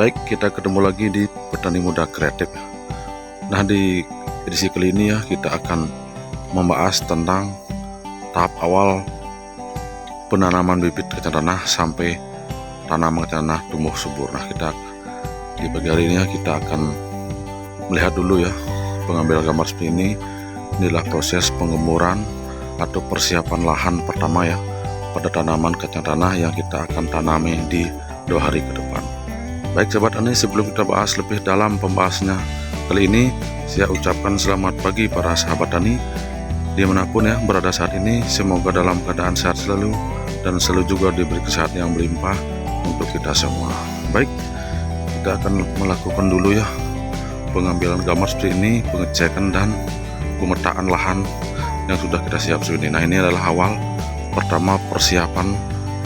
Baik, kita ketemu lagi di Petani Muda Kreatif. Nah, di edisi kali ini ya kita akan membahas tentang tahap awal penanaman bibit kacang tanah sampai tanaman kacang tanah tumbuh subur. Nah, kita di pagi hari ini ya kita akan melihat dulu ya pengambilan gambar seperti ini. Inilah proses penggemuran atau persiapan lahan pertama ya pada tanaman kacang tanah yang kita akan tanami di 2 hari ke depan. Baik sahabat tani, sebelum kita bahas lebih dalam pembahasannya kali ini, saya ucapkan selamat pagi para sahabat tani dimanapun ya berada saat ini. Semoga dalam keadaan sehat selalu dan selalu juga diberi kesehatan yang berlimpah untuk kita semua. Baik, kita akan melakukan dulu ya pengambilan gambar seperti ini, pengecekan dan pemetaan lahan yang sudah kita siap seperti ini. Nah, ini adalah awal pertama persiapan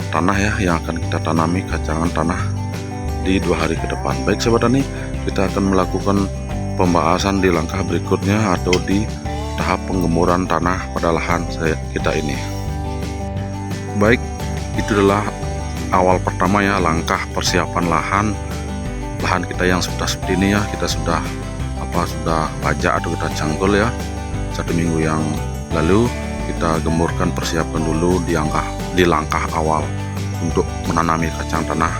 tanah ya yang akan kita tanami kacangan tanah di 2 hari ke depan. Baik sahabat tani, kita akan melakukan pembahasan di langkah berikutnya atau di tahap penggemuran tanah pada lahan kita ini. Baik, itu adalah awal pertama ya, langkah persiapan lahan kita yang sudah seperti ini ya. Kita sudah pajak atau kita cangkul ya 1 minggu yang lalu. Kita gemurkan, persiapkan dulu di langkah awal untuk menanami kacang tanah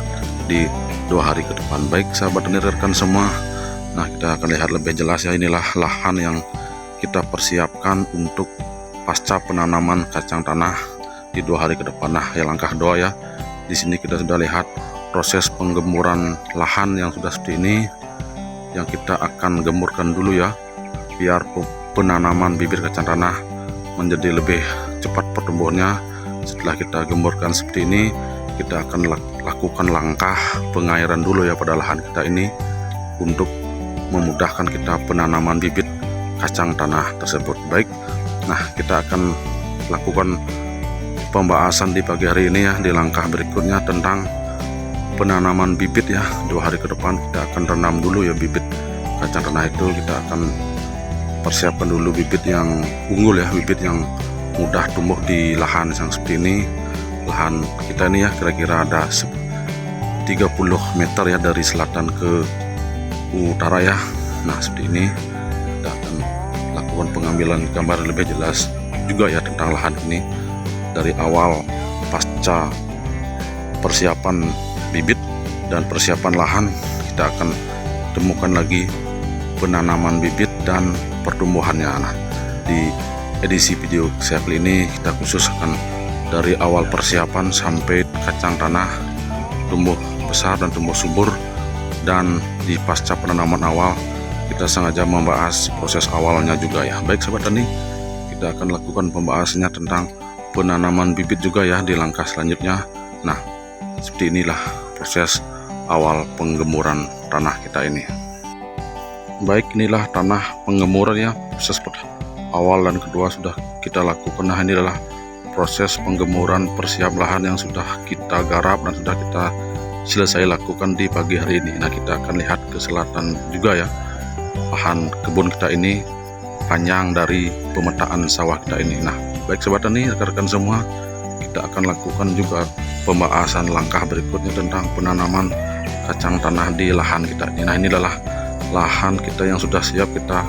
di 2 hari ke depan. Baik sahabat tani rekan semua, nah kita akan lihat lebih jelas ya. Inilah lahan yang kita persiapkan untuk pasca penanaman kacang tanah di 2 hari ke depan. Nah, ya langkah 2 ya. Di sini kita sudah lihat proses penggemuran lahan yang sudah seperti ini, yang kita akan gemurkan dulu ya, biar penanaman bibit kacang tanah menjadi lebih cepat pertumbuhannya. Setelah kita gemburkan seperti ini, kita akan lakukan langkah pengairan dulu ya pada lahan kita ini untuk memudahkan kita penanaman bibit kacang tanah tersebut. Baik, nah kita akan lakukan pembahasan di pagi hari ini ya di langkah berikutnya tentang penanaman bibit ya. 2 hari ke depan kita akan renam dulu ya bibit kacang tanah itu. Kita akan persiapkan dulu bibit yang unggul ya, bibit yang mudah tumbuh di lahan yang seperti ini. Lahan kita ini ya kira-kira ada 30 meter ya dari selatan ke utara ya. Nah, seperti ini kita akan lakukan pengambilan gambar lebih jelas juga ya tentang lahan ini dari awal pasca persiapan bibit dan persiapan lahan. Kita akan temukan lagi penanaman bibit dan pertumbuhannya. Nah, di edisi video saya kali ini kita khususkan dari awal persiapan sampai kacang tanah tumbuh besar dan tumbuh subur, dan di pasca penanaman awal kita sengaja membahas proses awalnya juga ya. Baik sahabat tani, kita akan lakukan pembahasannya tentang penanaman bibit juga ya di langkah selanjutnya. Nah, seperti inilah proses awal penggemuran tanah kita ini. Baik, inilah tanah penggemuran ya, proses awal dan kedua sudah kita lakukan. Nah, ini adalah proses penggemuran persiap lahan yang sudah kita garap dan sudah kita selesai lakukan di pagi hari ini. Nah, kita akan lihat ke selatan juga ya, lahan kebun kita ini panjang dari pemetaan sawah kita ini. Nah, baik sahabat tani rekan-rekan semua, kita akan lakukan juga pembahasan langkah berikutnya tentang penanaman kacang tanah di lahan kita ini. Nah, ini adalah lahan kita yang sudah siap kita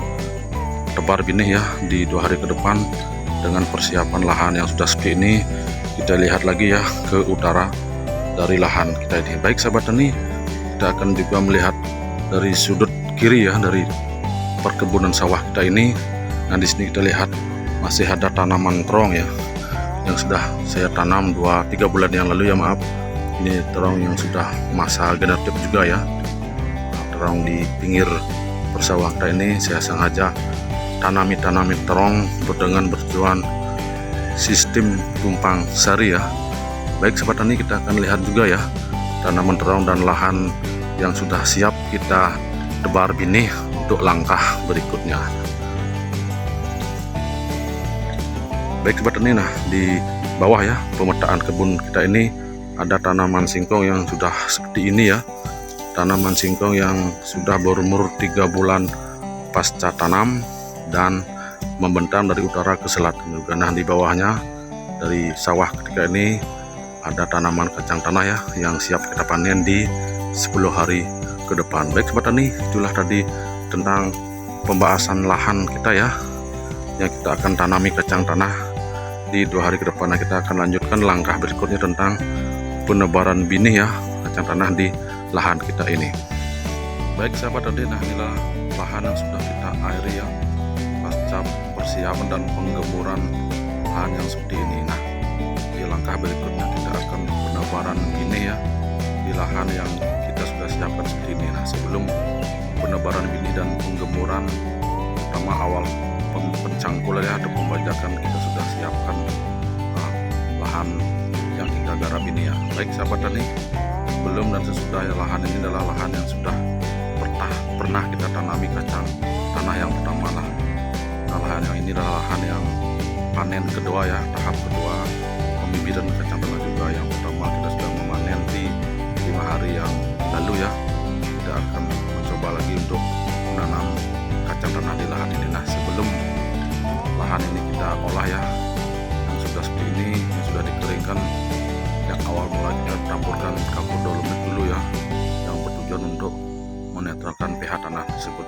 tebar benih ya di 2 hari ke depan dengan persiapan lahan yang sudah seperti ini. Kita lihat lagi ya ke utara dari lahan kita ini. Baik sahabat tani, kita akan juga melihat dari sudut kiri ya dari perkebunan sawah kita ini. Nah, di sini kita lihat masih ada tanaman terong ya yang sudah saya tanam 2-3 bulan yang lalu ya, maaf. Ini terong yang sudah masa generatif juga ya. Terong di pinggir persawah kita ini saya sengaja tanami terong dengan bertujuan sistem tumpang sari ya. Baik sahabat tani, kita akan lihat juga ya tanaman terong dan lahan yang sudah siap kita tebar benih untuk langkah berikutnya. Baik sahabat tani, nah di bawah ya pemetaan kebun kita ini ada tanaman singkong yang sudah seperti ini ya. Tanaman singkong yang sudah berumur 3 bulan pasca tanam dan membentang dari utara ke selatan juga. Nah, di bawahnya dari sawah ketika ini ada tanaman kacang tanah ya yang siap kita panen di 10 hari ke depan. Baik sobat tani, itulah tadi tentang pembahasan lahan kita ya, yang kita akan tanami kacang tanah di 2 hari ke depan. Nah, kita akan lanjutkan langkah berikutnya tentang penebaran benih ya kacang tanah di lahan kita ini. Baik sahabat tadi, nah inilah lahan yang sudah kita airi ya pasca persiapan dan penggemuran lahan yang seperti ini. Nah, di langkah berikutnya kita akan penebaran benih ya di lahan yang kita sudah siapkan seperti ini. Nah, sebelum penebaran benih dan penggemuran, pertama awal pencangkulan ya atau pembajakan, kita sudah siapkan lahan yang kita garap ini ya. Baik sahabat tani, sebelum dan sesudah ya, lahan ini adalah lahan yang sudah pernah kita tanami kacang tanah yang pertama lah. Nah, lahan yang ini adalah lahan yang panen kedua ya, tahap kedua pembibitan kacang tanah juga. Yang pertama kita sudah memanen di 5 hari yang lalu ya. Kita akan mencoba lagi untuk menanam kacang tanah di lahan ini. Nah, sebelum lahan ini kita olah ya, yang sudah seperti ini, yang sudah dikeringkan, yang awal mulai kita campurkan kapur dolomit dulu ya, yang bertujuan untuk menetralkan pH tanah tersebut.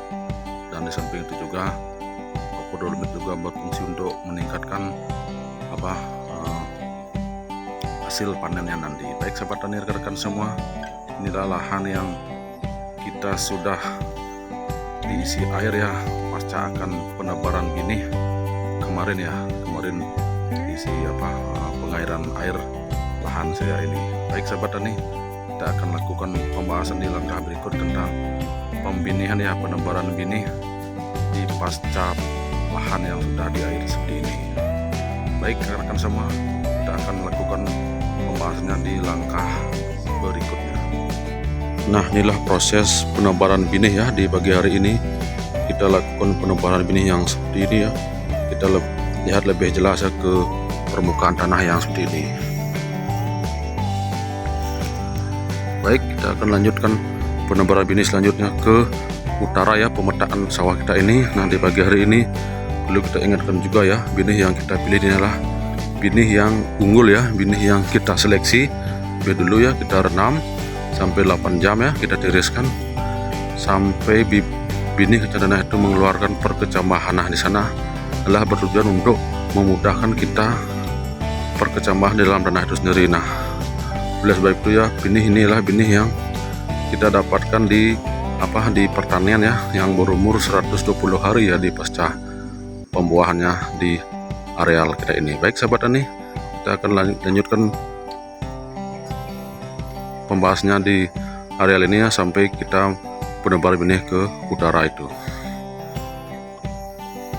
Dan di samping itu juga kapur dolomit juga berfungsi untuk meningkatkan hasil panennya nanti. Baik sahabat tani rekan-rekan semua, inilah lahan yang kita sudah diisi air ya pasca akan penebaran benih kemarin ya, kemarin diisi pengairan air lahan saya ini. Baik sahabat tani, kita akan lakukan pembahasan di langkah berikut tentang pembinihan ya, penebaran benih di pasca lahan yang sudah diairi seperti ini. Baik rekan-rekan semua, kita akan melakukan pembahasannya di langkah berikutnya. Nah, inilah proses penebaran benih ya di pagi hari ini. Kita lakukan penebaran benih yang seperti ini ya. Kita lihat lebih jelas ya ke permukaan tanah yang seperti ini. Baik, kita akan lanjutkan penebaran benih selanjutnya ke utara ya, pemetaan sawah kita ini. Nah, di pagi hari ini perlu kita ingatkan juga ya, benih yang kita pilih ini adalah benih yang unggul ya, benih yang kita seleksi. Biar dulu ya, kita renam sampai 8 jam ya, kita tiriskan sampai benih kacang tanah itu mengeluarkan perkecambahan. Nah, di sana adalah bertujuan untuk memudahkan kita perkecambahan di dalam tanah itu sendiri. Nah, oleh sebab itu ya, benih inilah benih yang kita dapatkan di pertanian ya, yang berumur 120 hari ya di pasca pembuahannya di areal kita ini. Baik sahabat tani, kita akan lanjutkan pembahasannya di areal ini ya, sampai kita penebar benih ke utara itu.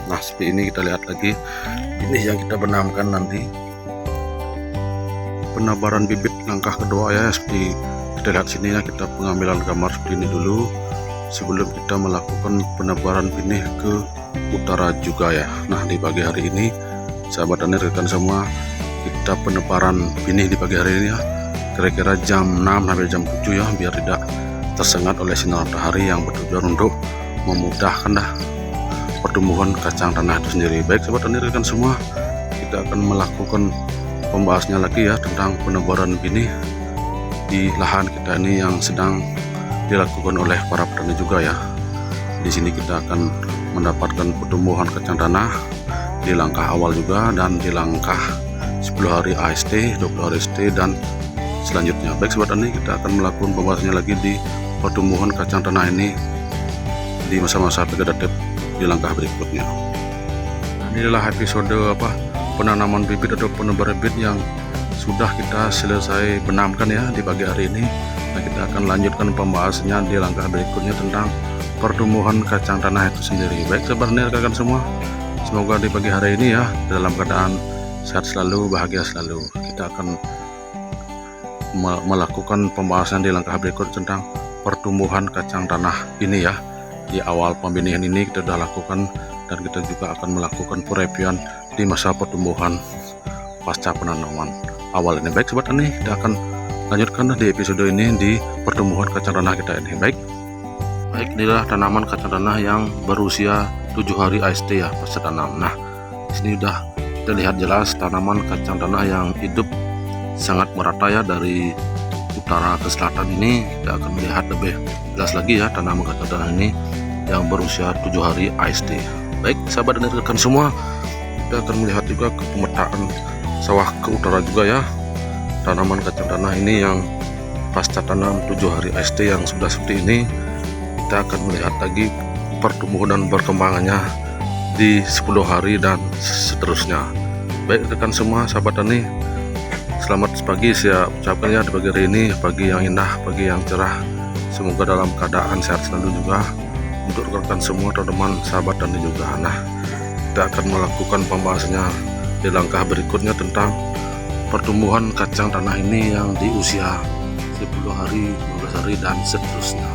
Nah, seperti ini kita lihat lagi benih yang kita benamkan nanti. Penebaran bibit langkah kedua ya, seperti kita lihat sini ya, kita pengambilan gambar seperti ini dulu sebelum kita melakukan penebaran benih ke utara juga ya. Nah, di pagi hari ini sahabat tani rekan semua, kita penebaran benih di pagi hari ini ya, kira-kira jam 6 sampai jam 7 ya, biar tidak tersengat oleh sinar matahari, yang bertujuan untuk memudahkan pertumbuhan kacang tanah itu sendiri. Baik sahabat tani rekan semua, kita akan melakukan pembahasannya lagi ya tentang penebaran benih di lahan kita ini yang sedang dilakukan oleh para petani juga ya. Di sini kita akan mendapatkan pertumbuhan kacang tanah di langkah awal juga, dan di langkah 10 hari AST, 20 hari ST, dan selanjutnya. Baik sobat tani, kita akan melakukan pembahasannya lagi di pertumbuhan kacang tanah ini di masa-masa vegetatif di langkah berikutnya. Nah, inilah episode penanaman bibit atau penebaran bibit yang sudah kita selesai benamkan ya di pagi hari ini. Nah, kita akan lanjutkan pembahasannya di langkah berikutnya tentang pertumbuhan kacang tanah itu sendiri. Baik sobat tani rekan semua, semoga di pagi hari ini ya dalam keadaan sehat selalu, bahagia selalu. Kita akan melakukan pembahasan di langkah berikut tentang pertumbuhan kacang tanah ini ya. Di awal pembinian ini kita sudah lakukan, dan kita juga akan melakukan pereviewan di masa pertumbuhan pasca penanaman awal ini. Baik sobat tani, kita akan lanjutkan di episode ini di pertumbuhan kacang tanah kita ini. Baik, inilah tanaman kacang tanah yang berusia 7 hari AST ya pasca tanam. Nah, di sini udah kita lihat jelas tanaman kacang tanah yang hidup sangat merata ya, dari utara ke selatan ini, kita akan melihat lebih jelas lagi ya tanaman kacang tanah ini yang berusia 7 hari AST. Baik sahabat dan rekan semua, kita akan melihat juga ke pemetaan sawah ke utara juga ya, tanaman kacang tanah ini yang pasca tanam 7 hari AST yang sudah seperti ini. Kita akan melihat lagi pertumbuhan dan perkembangannya di 10 hari dan seterusnya. Baik rekan semua, sahabat tani, selamat pagi saya ucapkan ya di pagi hari ini, pagi yang indah, pagi yang cerah. Semoga dalam keadaan sehat selalu juga untuk rekan semua, teman-teman, sahabat tani juga. Nah, kita akan melakukan pembahasannya di langkah berikutnya tentang pertumbuhan kacang tanah ini yang di usia 10 hari, 15 hari dan seterusnya.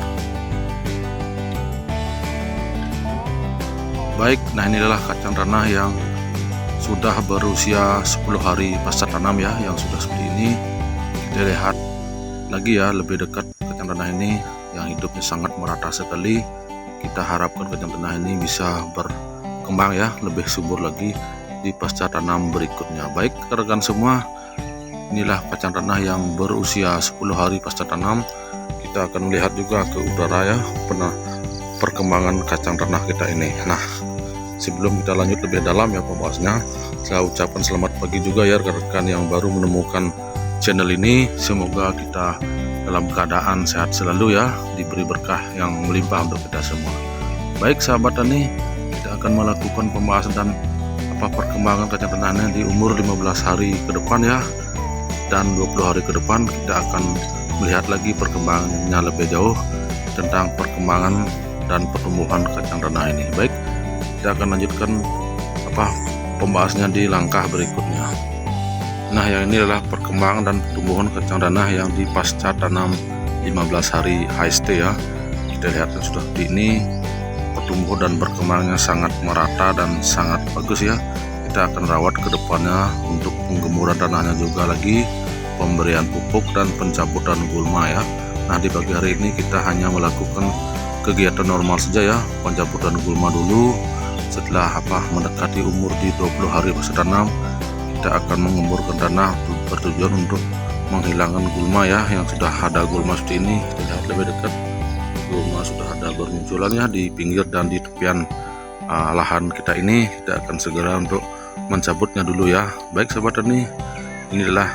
Baik, nah ini adalah kacang tanah yang sudah berusia 10 hari pasca tanam ya, yang sudah seperti ini. Kita lihat lagi ya lebih dekat kacang tanah ini yang hidupnya sangat merata sekali. Kita harapkan kacang tanah ini bisa berkembang ya, lebih subur lagi di pasca tanam berikutnya. Baik rekan semua, inilah kacang tanah yang berusia 10 hari pasca tanam. Kita akan melihat juga ke utara ya, perkembangan kacang tanah kita ini. Nah, sebelum kita lanjut lebih dalam ya pembahasannya, saya ucapkan selamat pagi juga ya rekan-rekan yang baru menemukan channel ini. Semoga kita dalam keadaan sehat selalu ya, diberi berkah yang melimpah untuk kita semua. Baik sahabat tani, kita akan melakukan pembahasan dan perkembangan kacang tanahnya di umur 15 hari ke depan ya, dan 20 hari ke depan. Kita akan melihat lagi perkembangannya lebih jauh tentang perkembangan dan pertumbuhan kacang tanah ini. Baik, kita akan lanjutkan pembahasannya di langkah berikutnya. Nah, yang ini adalah perkembangan dan pertumbuhan kacang tanah yang di pasca tanam 15 hari HST ya. Kita lihat sudah seperti ini, pertumbuhan dan perkembangannya sangat merata dan sangat bagus ya. Kita akan rawat ke depannya untuk penggemuran tanahnya juga lagi, pemberian pupuk dan pencabutan gulma ya. Nah, di pagi hari ini kita hanya melakukan kegiatan normal saja ya, pencabutan gulma dulu. Setelah mendekati umur di 20 hari pasca tanam, kita akan mengemburkan tanah bertujuan untuk menghilangkan gulma ya, yang sudah ada gulma seperti ini. Kita lihat lebih dekat, gulma sudah ada bermunculan ya di pinggir dan di tepian lahan kita ini. Kita akan segera untuk mencabutnya dulu ya. Baik sahabat tani, ini adalah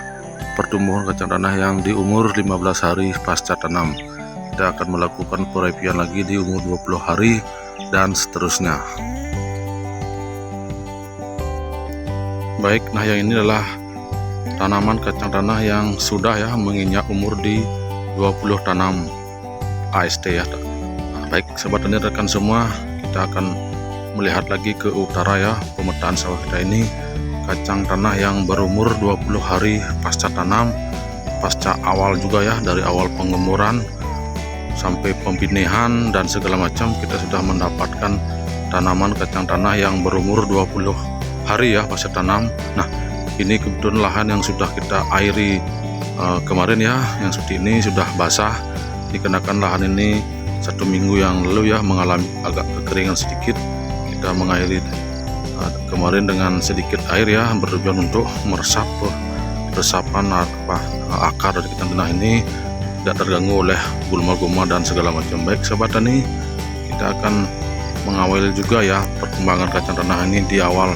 pertumbuhan kacang tanah yang di umur 15 hari pasca tanam. Kita akan melakukan perapian lagi di umur 20 hari dan seterusnya. Baik, nah yang ini adalah tanaman kacang tanah yang sudah ya menginjak umur di 20 tanam AST ya. Nah, baik sahabat tani rekan semua, kita akan melihat lagi ke utara ya, pemetaan sawah kita ini, kacang tanah yang berumur 20 hari pasca tanam, pasca awal juga ya, dari awal penggemuran sampai pembinihan dan segala macam. Kita sudah mendapatkan tanaman kacang tanah yang berumur 20 hari ya pasca tanam. Nah, ini kebetulan lahan yang sudah kita airi kemarin ya, yang seperti ini sudah basah, dikarenakan lahan ini 1 minggu yang lalu ya mengalami agak kekeringan sedikit. Kita mengairi kemarin dengan sedikit air ya, bertujuan untuk meresap resapan akar dari kacang tanah ini tidak terganggu oleh gulma-gulma dan segala macam. Baik sahabat tani, kita akan mengawali juga ya perkembangan kacang tanah ini di awal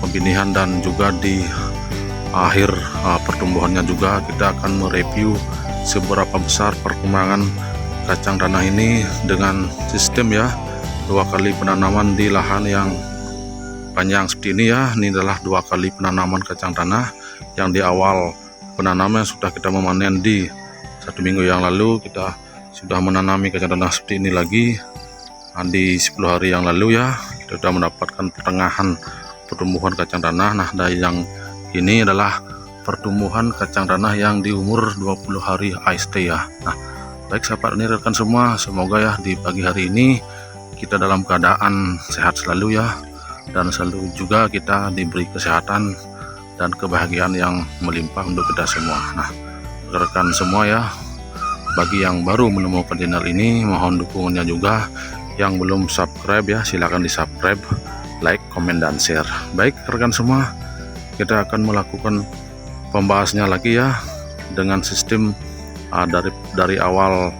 pembinihan dan juga di akhir pertumbuhannya juga. Kita akan mereview seberapa besar perkembangan kacang tanah ini dengan sistem ya 2 kali penanaman di lahan yang panjang seperti ini ya. Ini adalah 2 kali penanaman kacang tanah yang di awal penanaman sudah kita memanen di 1 minggu yang lalu. Kita sudah menanami kacang tanah seperti ini lagi di 10 hari yang lalu ya. Kita sudah mendapatkan pertengahan pertumbuhan kacang tanah. Nah, dari yang ini adalah pertumbuhan kacang tanah yang di umur 20 hari AST ya. Nah, baik sahabat ini rekan semua, semoga ya di pagi hari ini kita dalam keadaan sehat selalu ya, dan selalu juga kita diberi kesehatan dan kebahagiaan yang melimpah untuk kita semua. Nah, rekan semua ya, bagi yang baru menemukan channel ini, mohon dukungannya juga. Yang belum subscribe ya, silahkan di subscribe, like, komen, dan share. Baik rekan semua, kita akan melakukan pembahasannya lagi ya dengan sistem dari awal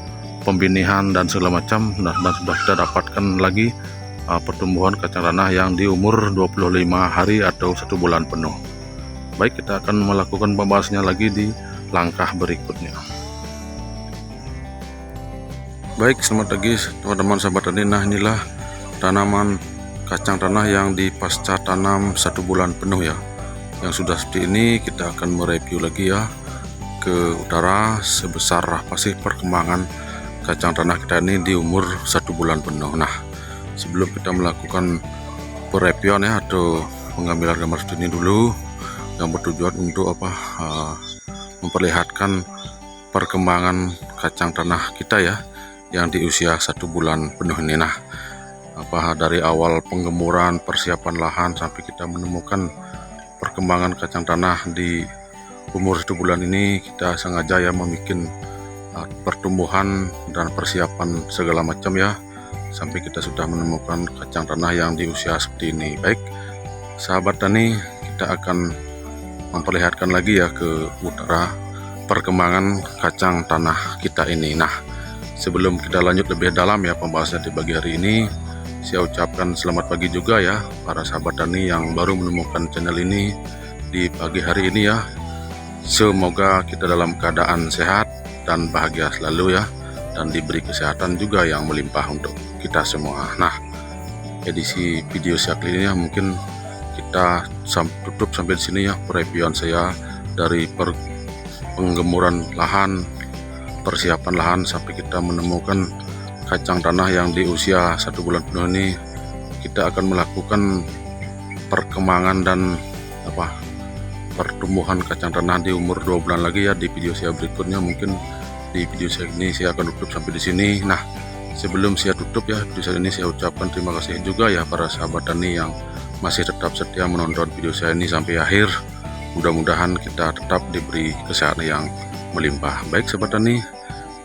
pembinihan dan segala macam, dan sudah kita dapatkan lagi pertumbuhan kacang tanah yang di umur 25 hari atau 1 bulan penuh. Baik, kita akan melakukan pembahasannya lagi di langkah berikutnya. Baik, selamat pagi teman-teman sahabat tani. Nah, inilah tanaman kacang tanah yang di pasca tanam 1 bulan penuh ya. Yang sudah seperti ini, kita akan mereview lagi ya ke utara sebesar apa sih perkembangan kacang tanah kita ini di umur 1 bulan penuh. Nah, sebelum kita melakukan pereviewan ya atau pengambilan gambar seperti ini dulu, yang bertujuan untuk memperlihatkan perkembangan kacang tanah kita ya yang di usia 1 bulan penuh ini. Nah, dari awal penggemuran, persiapan lahan sampai kita menemukan perkembangan kacang tanah di umur 1 bulan ini, kita sengaja ya membuat pertumbuhan dan persiapan segala macam ya sampai kita sudah menemukan kacang tanah yang di usia seperti ini. Baik, sahabat tani, kita akan memperlihatkan lagi ya ke utara perkembangan kacang tanah kita ini. Nah, sebelum kita lanjut lebih dalam ya pembahasan di pagi hari ini, saya ucapkan selamat pagi juga ya para sahabat tani yang baru menemukan channel ini di pagi hari ini ya. Semoga kita dalam keadaan sehat dan bahagia selalu ya, dan diberi kesehatan juga yang melimpah untuk kita semua. Nah, edisi video saya kali ini ya mungkin kita tutup sampai di sini ya pereviewan saya dari penggemuran lahan, persiapan lahan sampai kita menemukan kacang tanah yang di usia 1 bulan penuh ini. Kita akan melakukan perkembangan dan pertumbuhan kacang tanah di umur 2 bulan lagi ya di video saya berikutnya. Mungkin di video saya ini saya akan tutup sampai di sini. Nah, sebelum saya tutup ya video saya ini, saya ucapkan terima kasih juga ya para sahabat tani yang masih tetap setia menonton video saya ini sampai akhir. Mudah-mudahan kita tetap diberi kesehatan yang melimpah. Baik sahabat tani,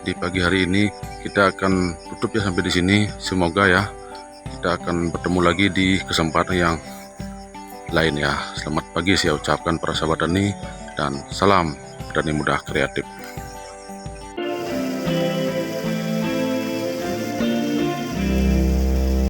di pagi hari ini kita akan tutup ya sampai di sini. Semoga ya kita akan bertemu lagi di kesempatan yang lain ya. Selamat pagi saya ucapkan para sahabat tani, dan salam petani muda kreatif.